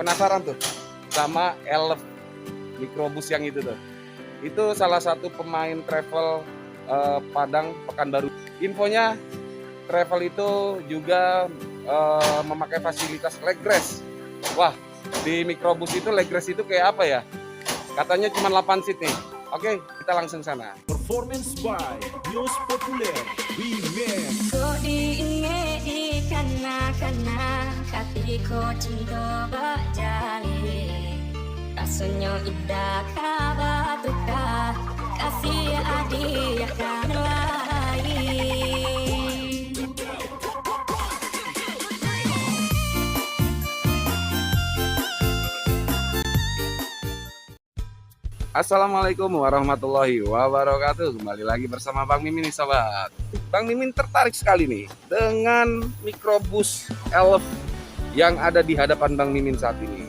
penasaran tuh sama Elf mikrobus yang itu tuh. Itu salah satu pemain travel Padang Pekanbaru. Infonya travel itu juga memakai fasilitas leg rest. Wah, di mikrobus itu leg rest itu kayak apa ya? Katanya cuma 8 seat nih. Oke, kita langsung sana. Performance by News Populer Remix. Ko diinge kana katiko cinta bajali kasunyo ida kabatuka kasih adi akan lain. Assalamualaikum warahmatullahi wabarakatuh. Kembali lagi bersama Bang Mimin nih sobat. Bang Mimin tertarik sekali nih dengan mikrobus Elf yang ada di hadapan Bang Mimin saat ini.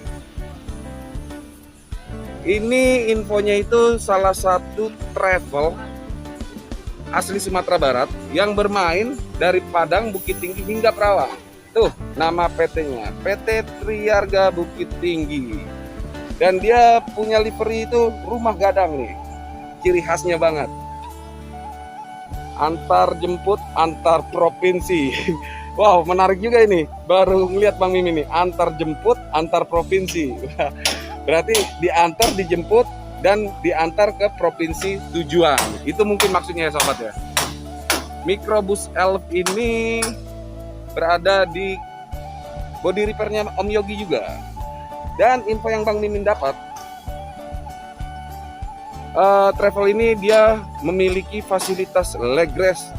Ini infonya itu salah satu travel asli Sumatera Barat yang bermain dari Padang, Bukit Tinggi hingga Perawang. Tuh nama PT-nya, PT Triarga Bukit Tinggi. Dan dia punya livery itu rumah gadang nih, ciri khasnya banget. Antar jemput, antar provinsi. Wow, menarik juga ini. Baru ngeliat Bang Mimin nih, antar jemput, antar provinsi. Berarti diantar, dijemput, dan diantar ke provinsi tujuan. Itu mungkin maksudnya ya sobat ya. Mikrobus Elf ini berada di body repairnya Om Yogi juga. Dan info yang Bang Mimin dapat, travel ini dia memiliki fasilitas leg rest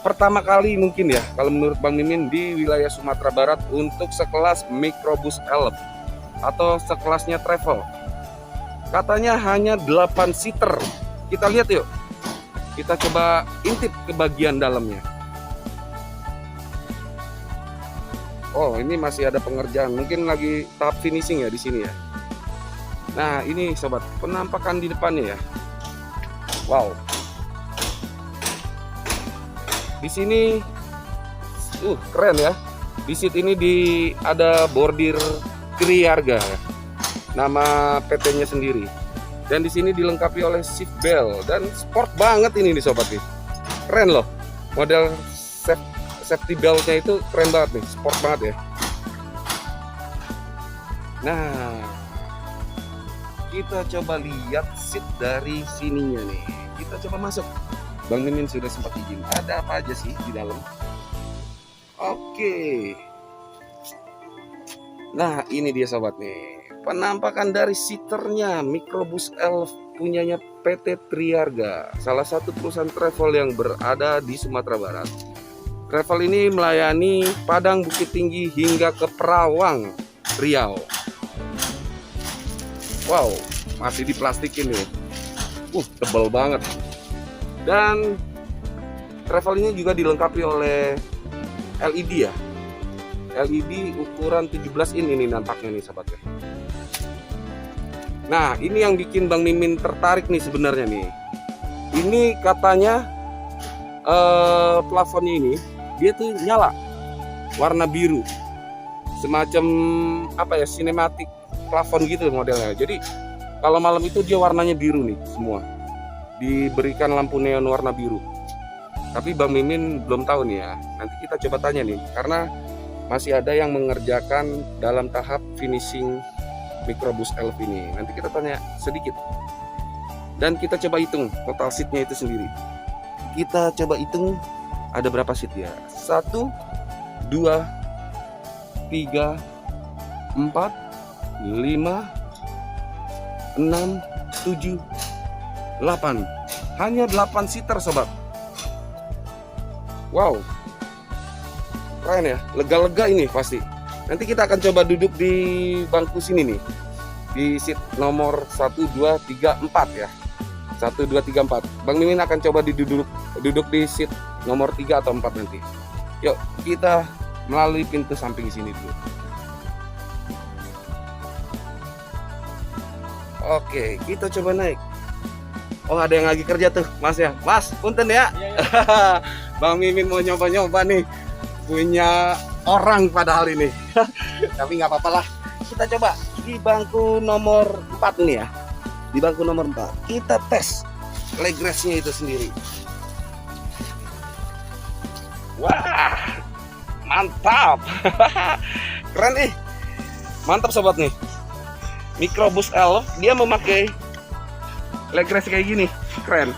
pertama kali mungkin ya, kalau menurut Bang Mimin di wilayah Sumatera Barat untuk sekelas mikrobus Elf atau sekelasnya travel. Katanya hanya 8 seater. Kita lihat yuk. Kita coba intip ke bagian dalamnya. Oh, ini masih ada pengerjaan. Mungkin lagi tahap finishing ya di sini ya. Nah, ini sobat, penampakan di depannya ya. Wow. Di sini keren ya. Di seat ini ada bordir Triarga. Nama PT-nya sendiri. Dan di sini dilengkapi oleh seat belt dan sport banget ini nih sobat nih. Keren loh. Model safety beltnya itu keren banget nih, sport banget ya. Nah, kita coba lihat seat dari sininya nih. Kita coba masuk. Bang Mimin sudah sempat izin. Ada apa aja sih di dalam? Oke. Nah, ini dia sobat nih. Penampakan dari seaternya mikrobus Elf punyanya PT Triarga, salah satu perusahaan travel yang berada di Sumatera Barat. Travel ini melayani Padang, Bukit Tinggi hingga ke Perawang, Riau. Wow, masih diplastikin nih. Tebal banget. Dan travel ini juga dilengkapi oleh LED ya. LED ukuran 17 in ini nampaknya nih sobat ya. Nah, ini yang bikin Bang Mimin tertarik nih sebenarnya nih. Ini katanya plafonnya ini dia tuh nyala warna biru, semacam apa ya, sinematik plafon gitu modelnya. Jadi kalau malam itu dia warnanya biru nih semua, diberikan lampu neon warna biru. Tapi Bang Mimin belum tahu nih ya, nanti kita coba tanya nih, karena masih ada yang mengerjakan dalam tahap finishing mikrobus Elf ini. Nanti kita tanya sedikit dan kita coba hitung total seatnya itu sendiri. Kita coba hitung ada berapa seat ya. 1, 2, 3, 4, 5, 6, 7, 8. Hanya 8 seater sobat. Wow, keren ya, lega-lega ini pasti. Nanti kita akan coba duduk di bangku sini nih, di seat nomor 1, 2, 3, 4 ya. 1, 2, 3, 4. Bang Mimin akan coba duduk di seat nomor 3 atau 4 nanti. Yuk, kita melalui pintu samping sini dulu. Oke, kita coba naik. Oh, ada yang lagi kerja tuh, Mas ya. Mas, punten ya. Iya. Bang Mimin mau nyoba-nyoba nih. Punya orang padahal ini. Tapi nggak apa-apa lah. kita coba di bangku nomor 4 ini ya. Di bangku nomor 4 kita tes leg rest-nya itu sendiri. Wah, mantap. Keren nih. Mantap sobat nih. Microbus Elf dia memakai leg rest kayak gini. Keren.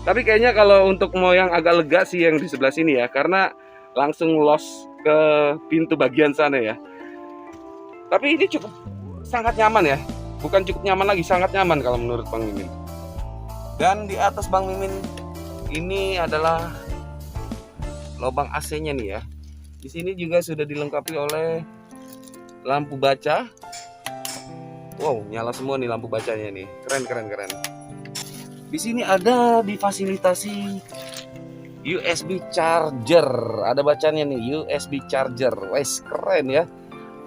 Tapi kayaknya kalau untuk mau yang agak lega sih yang di sebelah sini ya, karena langsung los ke pintu bagian sana ya. Tapi ini cukup sangat nyaman ya. Bukan cukup nyaman lagi, sangat nyaman kalau menurut Bang Mimin. Dan di atas Bang Mimin ini adalah lubang AC-nya nih ya. Di sini juga sudah dilengkapi oleh lampu baca. Wow, nyala semua nih lampu bacanya nih. Keren. Di sini ada difasilitasi USB charger. Ada bacanya nih, USB charger. Wes, keren ya.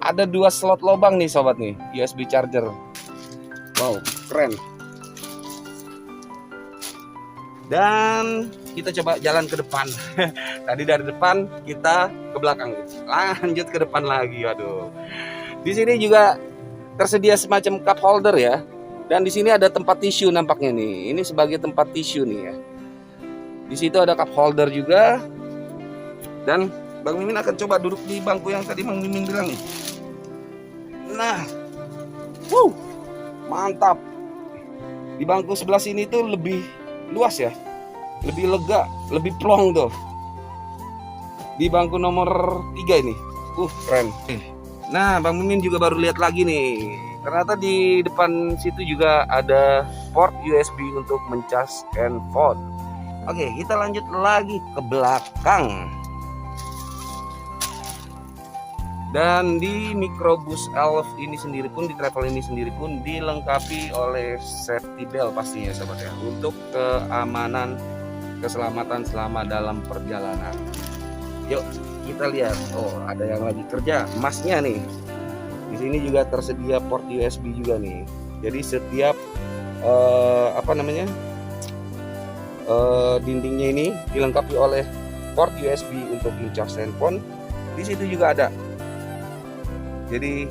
Ada 2 slot lubang nih sobat nih, USB charger. Wow, keren. Dan kita coba jalan ke depan. Tadi dari depan kita ke belakang. Lanjut ke depan lagi. Waduh. Di sini juga tersedia semacam cup holder ya. Dan di sini ada tempat tisu nampaknya nih. Ini sebagai tempat tisu nih ya. Di situ ada cup holder juga. Dan Bang Mimin akan coba duduk di bangku yang tadi Bang Mimin bilang nih. Nah, mantap. Di bangku sebelah sini tuh lebih luas ya, lebih lega, lebih plong tuh. Di bangku nomor 3 ini, keren. Nah, Bang Mimin juga baru lihat lagi nih. Ternyata di depan situ juga ada port USB untuk mencas handphone. Oke, kita lanjut lagi ke belakang. Dan di Microbus Elf ini sendiri pun, di travel ini sendiri pun dilengkapi oleh safety belt pastinya sobat ya, untuk keamanan, keselamatan selama dalam perjalanan. Yuk kita lihat. Oh, ada yang lagi kerja, masnya nih. Di sini juga tersedia port USB juga nih. Jadi setiap dindingnya ini dilengkapi oleh port USB untuk mencas handphone. Di situ juga ada. Jadi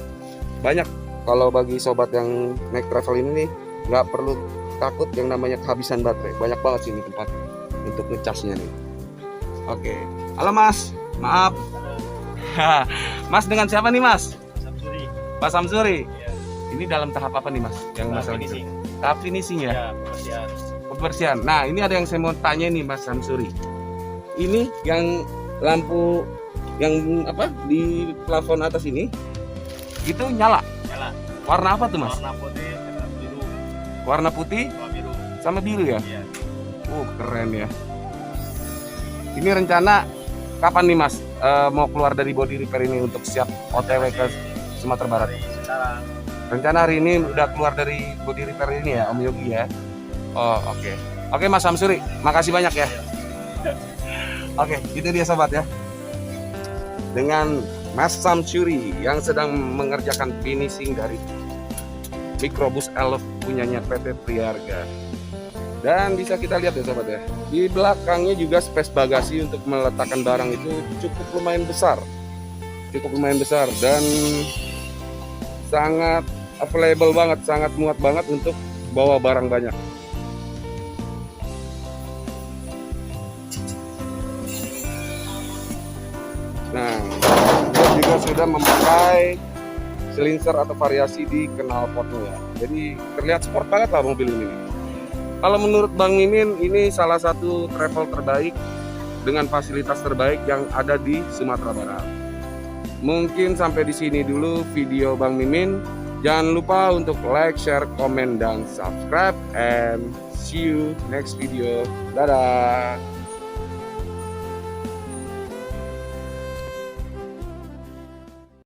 banyak, kalau bagi sobat yang naik travel ini nih, nggak perlu takut yang namanya kehabisan baterai. Banyak banget sini tempat untuk ngecasnya nih. Oke, halo Mas, maaf. Mas dengan siapa nih Mas? Samsuri. Pak Samsuri. Ya. Ini dalam tahap apa nih Mas? Yang masalah finishing. Tahap finishing ya? Ya, Pembersihan. Nah, ini ada yang saya mau tanya nih Mas Samsuri. Ini yang lampu yang apa di plafon atas ini itu nyala. Warna apa tuh Mas? Warna putih, biru. Warna putih Warna biru. sama biru ya? Iya. Keren ya. Ini rencana kapan nih Mas mau keluar dari body repair ini untuk siap OTW ke Sumatera Barat? Dari sekarang. Rencana hari ini udah keluar dari body repair ini ya Om Yogi ya? Oh oke. Oke Mas Samsuri, makasih banyak ya. Oke, itu dia sobat ya. Dengan Mas Samsuri yang sedang mengerjakan finishing dari Microbus Elf punyanya PT Priharga. Dan bisa kita lihat ya sobat ya, di belakangnya juga space bagasi untuk meletakkan barang itu cukup lumayan besar. Dan sangat available banget, sangat muat banget untuk bawa barang banyak. Nah, dia juga sudah memakai silinser atau variasi di knalpotnya. Jadi terlihat sport banget lah mobil ini. Kalau menurut Bang Mimin, ini salah satu travel terbaik dengan fasilitas terbaik yang ada di Sumatera Barat. Mungkin sampai di sini dulu video Bang Mimin. Jangan lupa untuk like, share, komen, dan subscribe. And see you next video. Dadah.